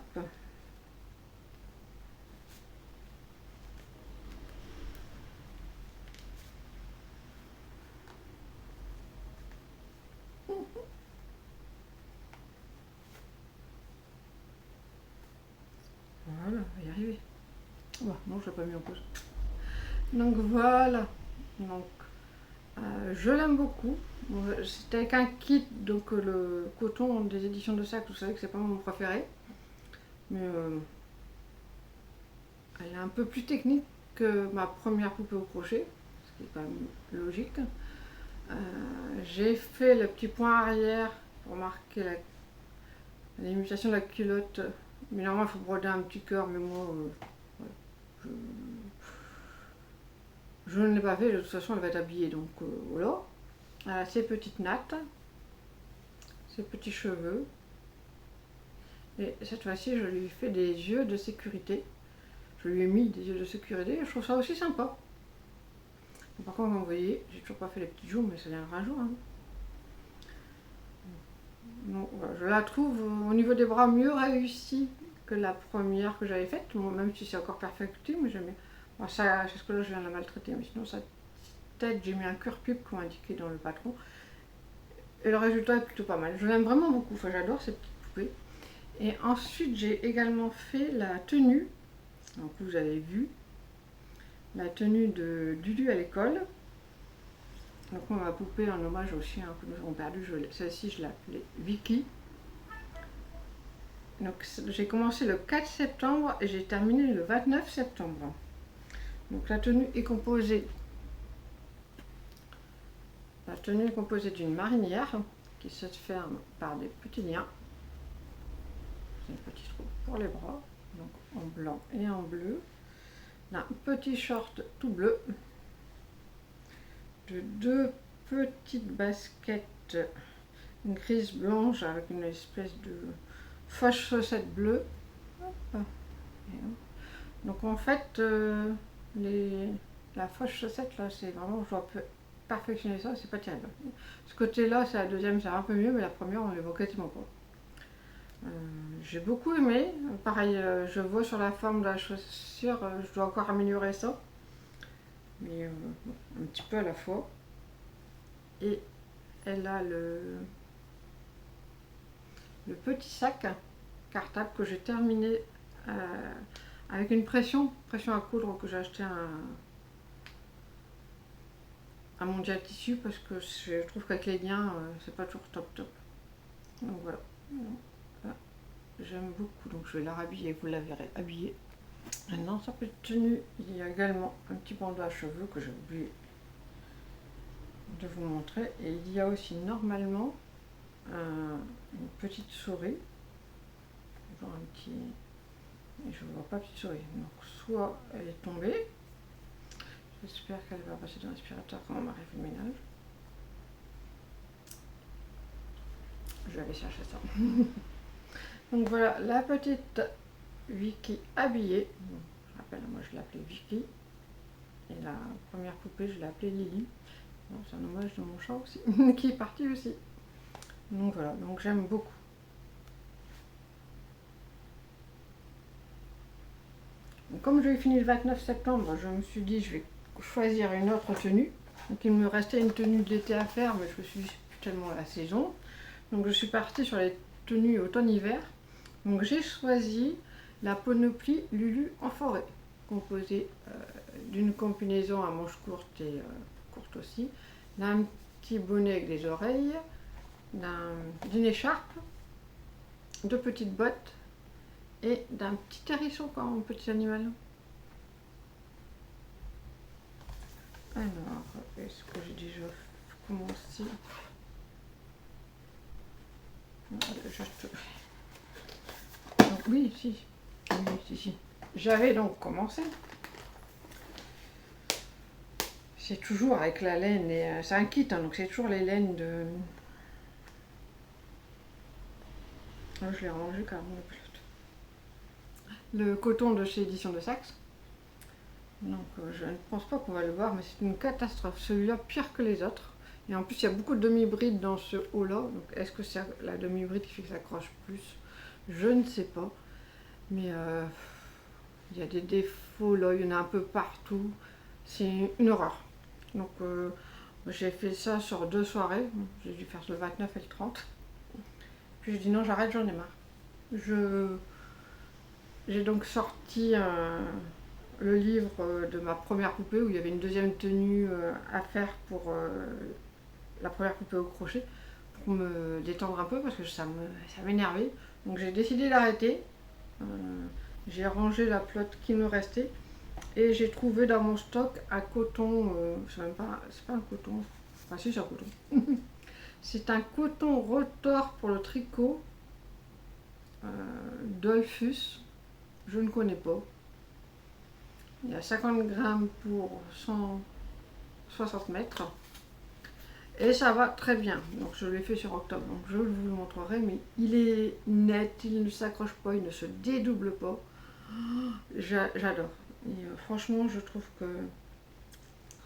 Voilà, on va y arriver. Oh, non, je l'ai pas mis en pause. Donc voilà. Donc, je l'aime beaucoup. C'était avec un kit, donc le coton des éditions de Sac, vous savez que c'est pas mon préféré. Mais elle est un peu plus technique que ma première poupée au crochet, ce qui est quand même logique. J'ai fait le petit point arrière pour marquer l'imitation de la culotte. Mais normalement, il faut broder un petit cœur, mais moi, je ne l'ai pas fait. De toute façon, elle va être habillée, donc voilà. Elle a ses petites nattes, ses petits cheveux. Et cette fois-ci, je lui ai fait des yeux de sécurité. Je lui ai mis des yeux de sécurité et je trouve ça aussi sympa. Par contre, vous voyez, j'ai toujours pas fait les petits joues, mais ça viendra un jour. Hein. Donc, voilà, je la trouve au niveau des bras mieux réussie que la première que j'avais faite, même si c'est encore perfectible, mais j'aime bien. Bon, ça, c'est ce que là, je viens de la maltraiter, mais sinon, sa tête, j'ai mis un cœur pub comme indiqué dans le patron. Et le résultat est plutôt pas mal. Je l'aime vraiment beaucoup, enfin, j'adore ces petites poupées. Et ensuite, j'ai également fait la tenue. Donc, vous avez vu la tenue de Dudu à l'école. Donc, ma poupée en hommage au chien que nous avons perdu, celle-ci, je l'appelais Vicky. Donc, j'ai commencé le 4 septembre et j'ai terminé le 29 septembre. Donc, la tenue est composée d'une marinière qui se ferme par des petits liens. C'est un petit trou pour les bras, donc en blanc et en bleu. Un petit short tout bleu, de deux petites baskets grise blanche avec une espèce de fausse chaussette bleue. Donc en fait, la fausse chaussette là, c'est vraiment, je vois perfectionner ça, c'est pas terrible. Ce côté-là, c'est la deuxième, c'est un peu mieux, mais la première, on les voit quasiment pas. J'ai beaucoup aimé. Pareil, je vois sur la forme de la chaussure, je dois encore améliorer ça. Mais bon, un petit peu à la fois. Et elle a le petit sac cartable que j'ai terminé avec une pression à coudre que j'ai acheté à Mondial Tissu parce que je trouve qu'avec les liens, c'est pas toujours top. Donc voilà. J'aime beaucoup, donc je vais la rhabiller, vous la verrez habillée. Maintenant, sa petite tenue, il y a également un petit bandeau à cheveux que j'ai oublié de vous montrer. Et il y a aussi normalement une petite souris, genre un petit... Et je ne vois pas petite souris, donc soit elle est tombée, j'espère qu'elle va passer dans l'aspirateur quand on m'arrive le ménage. Je vais aller chercher ça. Donc voilà, la petite Vicky habillée. Bon, je rappelle, moi je l'appelais Vicky. Et la première poupée, je l'ai appelée Lily. Bon, c'est un hommage de mon chat aussi, qui est parti aussi. Donc voilà, donc j'aime beaucoup. Donc, comme j'ai fini le 29 septembre, je me suis dit je vais choisir une autre tenue. Donc il me restait une tenue de l'été à faire, mais je me suis dit c'est tellement la saison. Donc je suis partie sur les tenues automne-hiver. Donc j'ai choisi la panoplie Lulu en forêt, composée d'une combinaison à manches courtes et courte aussi, d'un petit bonnet avec des oreilles, d'une écharpe, de petites bottes et d'un petit hérisson comme un petit animal. Alors, est-ce que j'ai déjà commencé? Donc, oui, si. J'avais donc commencé. C'est toujours avec la laine, et c'est un kit, hein, donc c'est toujours les laines de... Oh, je l'ai rangé carrément le coton de chez Édition de Saxe. Donc je ne pense pas qu'on va le voir, mais c'est une catastrophe. Celui-là pire que les autres. Et en plus il y a beaucoup de demi-brides dans ce haut-là. Donc est-ce que c'est la demi-bride qui fait que ça accroche plus? Je ne sais pas. Mais il y a des défauts là, il y en a un peu partout. C'est une horreur. Donc j'ai fait ça sur 2 soirées. J'ai dû faire le 29 et le 30. Puis je dis non, j'arrête, j'en ai marre. J'ai donc sorti le livre de ma première poupée où il y avait une deuxième tenue à faire pour la première poupée au crochet pour me détendre un peu parce que ça m'énervait. Donc j'ai décidé d'arrêter. J'ai rangé la pelote qui me restait et j'ai trouvé dans mon stock un coton, c'est pas un coton, enfin si c'est un coton. C'est un coton retors pour le tricot Dolphus. Je ne connais pas. Il y a 50 grammes pour 160 mètres. Et ça va très bien. Donc je l'ai fait sur octobre. Donc je vous le montrerai. Mais il est net, il ne s'accroche pas, il ne se dédouble pas. J'adore. Et franchement, je trouve que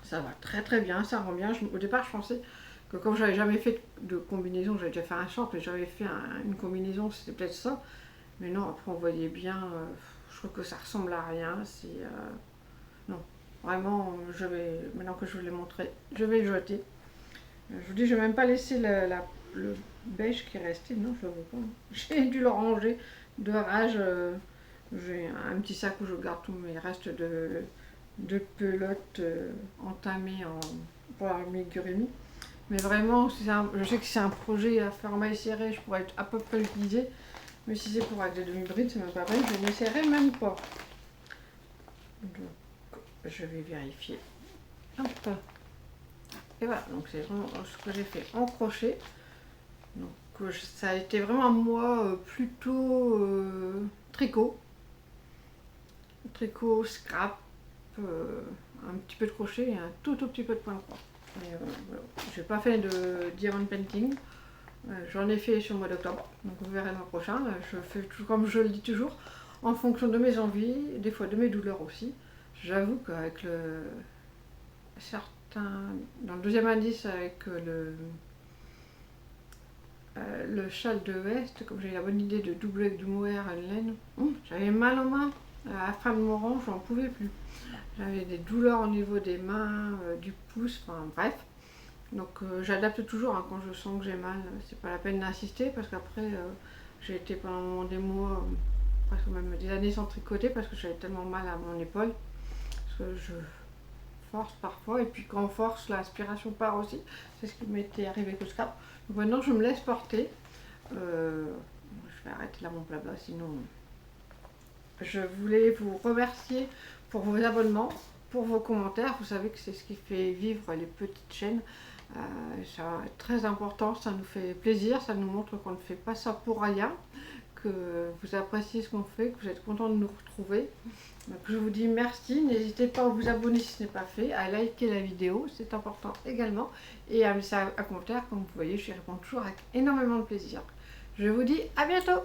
ça va très bien. Ça rend bien. Au départ, je pensais que comme j'avais jamais fait de combinaison, j'avais déjà fait un short, mais j'avais fait une combinaison, c'était peut-être ça. Mais non, après on voyait bien, je trouve que ça ressemble à rien. Non, vraiment, maintenant que je vous l'ai montré, je vais le jeter. Je vous dis, je n'ai même pas laissé le beige qui est resté, non, je ne le vois pas. J'ai dû le ranger de rage. J'ai un petit sac où je garde tous mes restes de pelotes entamées pour l'amigurumi. Mais vraiment, je sais que c'est un projet à format serré, je pourrais à peu près l'utiliser. Mais si c'est pour avec des demi-brides, c'est même pas vrai, je n'essaierai même pas. Donc, je vais vérifier. Hop. Et voilà, donc c'est vraiment ce que j'ai fait en crochet. Donc ça a été vraiment moi plutôt tricot. Tricot, scrap, un petit peu de crochet et un tout petit peu de point de croix. Voilà. J'ai pas fait de diamond painting. J'en ai fait sur le mois d'octobre, donc vous verrez le mois prochain. Je fais tout comme je le dis toujours, en fonction de mes envies, des fois de mes douleurs aussi. J'avoue qu'avec certains, dans le deuxième indice avec le châle de veste, comme j'ai eu la bonne idée de doubler avec du mohair et de laine, j'avais mal aux mains. À la fin de mon rang, je n'en pouvais plus. J'avais des douleurs au niveau des mains, du pouce, enfin bref. Donc j'adapte toujours hein, quand je sens que j'ai mal. C'est pas la peine d'insister parce qu'après j'ai été pendant des mois, presque même des années sans tricoter parce que j'avais tellement mal à mon épaule. Parce que je force parfois et puis quand on force, l'aspiration part aussi. C'est ce qui m'était arrivé avec le scrap. Donc maintenant je me laisse porter. Je vais arrêter là mon blabla sinon. Je voulais vous remercier pour vos abonnements, pour vos commentaires. Vous savez que c'est ce qui fait vivre les petites chaînes. C'est très important, ça nous fait plaisir, ça nous montre qu'on ne fait pas ça pour rien, que vous appréciez ce qu'on fait, que vous êtes content de nous retrouver. Donc je vous dis merci, n'hésitez pas à vous abonner si ce n'est pas fait, à liker la vidéo, c'est important également, et à me laisser un commentaire, comme vous voyez, je y réponds toujours avec énormément de plaisir. Je vous dis à bientôt!